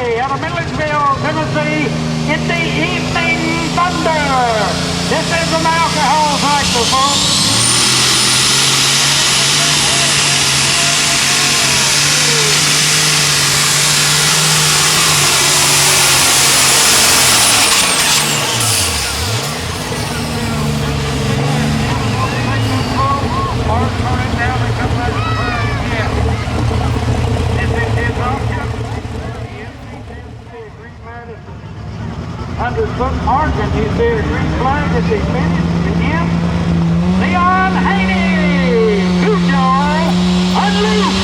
Calloway out of Milledgeville, Tennessee, in the Evening Thunder. This is an alcohol factor, folks. Under some margin, you see a green flag at the finish. Again, Leon Haney, Cujo, unloose.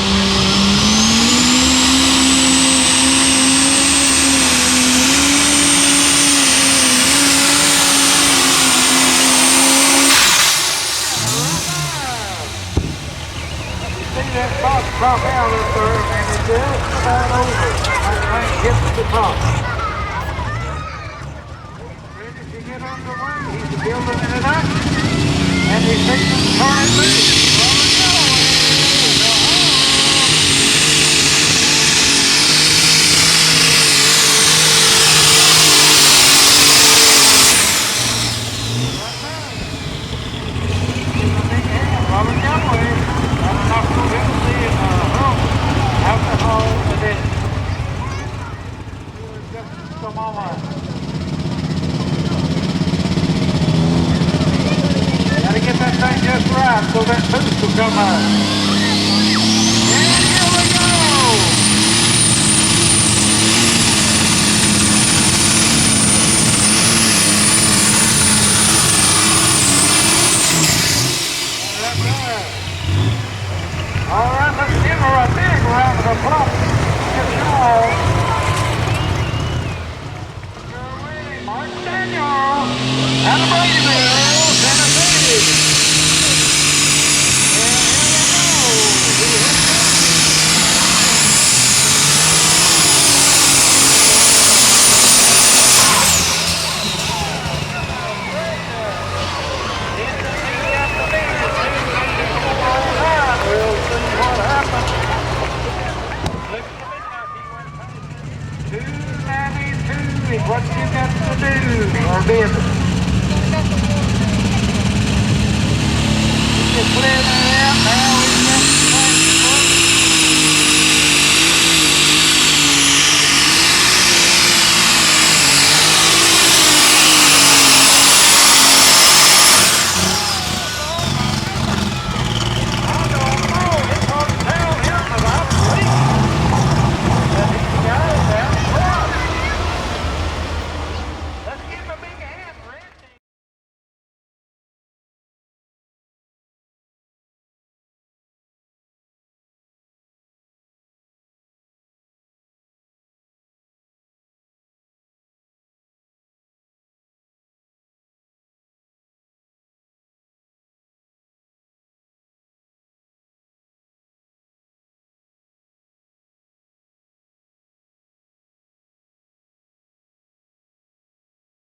You see that box drop out up there, and it's just about over. That thing gets to the top. He's building it up, and he's fixing to turn it loose. Robert Calloway, had enough consistency and alcohol with it. Just some online. Get that thing just right so that boost will come out. And here we go! All right, let's give her a big round of applause. Good job. Mark Daniel, out of Bradyville, Tennessee. What you got to do, or did? You clear